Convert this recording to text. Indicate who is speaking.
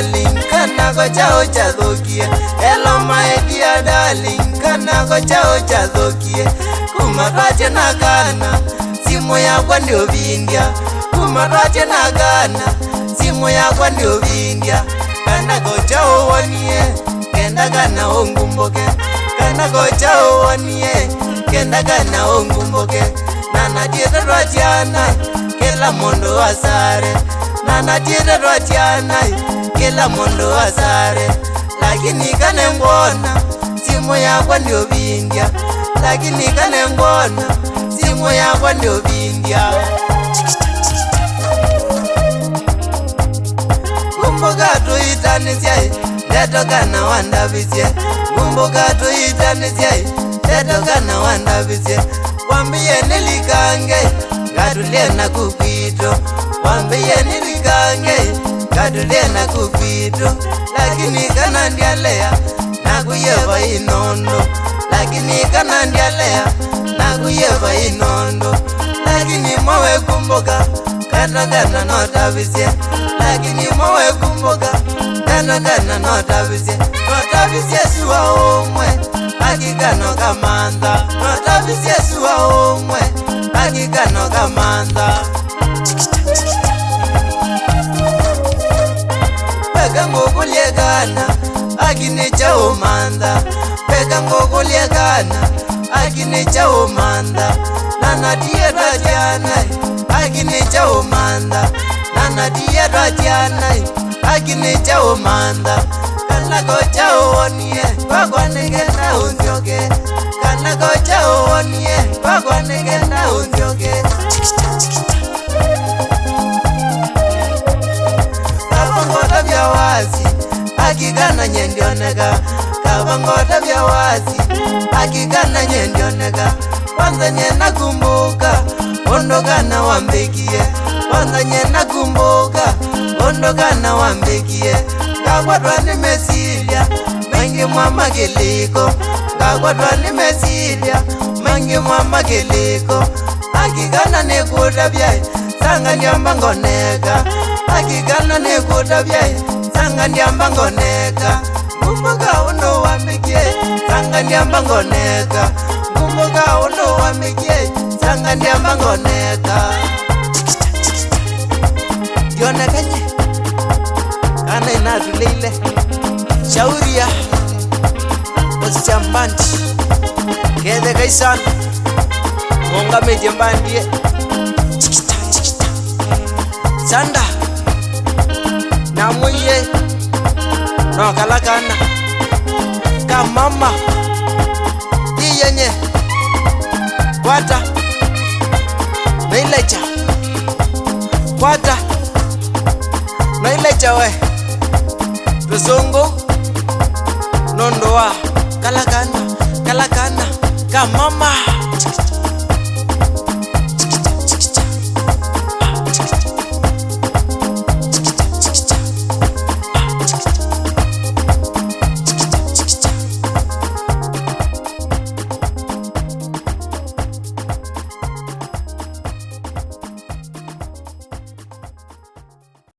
Speaker 1: darling, kana go chao chadokie. Hello my dear darling, kana go chao chadokie. Kumatache na kana, simu yakwa ndio vindia. Kumatache na kana, simu yakwa ndio vindia. Kana go chao wonie, kenda kana ongumboke. Kana go chao wonie, kenda kana ongumboke. Nana dieta ratiana, kila mondo asare. Nana dieta ratiana, kila mondo asare. Lakini kane mbona, simu yakwa ndio vindia. Lakini kane mbona, simu yakwa ndio vindia. Kumbuka tuitanisye, teto kana wandabisye. Kumbuka tuitanisye, teto kana wandabisye. Wambie nilikange, gadulie na kupito. Wambie nilikange, gadulie na kupito. Lakini kana ndialea, nakuyeva inondo. Lakini kana ndialea, nakuyeva inondo. Lakini mwawe kumbuka, kata kata notabisye. Lakini mwawe kumbuka, kata kata notabisye. Notabisye suwa omwe, akikano kamanda. Notabisye suwa omwe, akikano kamanda. Peka ngokulie kana, akinicha umanda. Peka ngokulie kana, akinicha umanda. Nana dieta jana, akinicha umanda. Nana dieta jana, akinicha umanda. Kana gocha uonie, kwa negenda unzioke. Kana gocha uonie, kwa negenda unzioke. Kabangota vya wazi, akikana nyendioneka. Kabangota vya wazi, akikana nyendioneka. Kwanza nyena kumbuka, ondoka na wambekie. Kwanza nyena kumbuka, ondoka na wambekie. Ngagwatwa nimesilia, mengi mwa mageliko. Ngagwatwa nimesilia, mengi mwa mageliko. Akikana nekutabyae, sanga ndiamba ngoneka. Akikana nekutabyae, sanga ndiamba ngoneka. Kumbuka uno wambekie, sanga ndiamba ngoneka. Kumbuka uno wambekie, sanga ndiamba ngoneka. Yonekanye kana inatuleile shauria osjambandi kede kaisan monga mejembandie sanda namuye no kalakana kamama diyenye kwata meilecha kwata meilecha we Tuzungu nondoa kalakana kamama.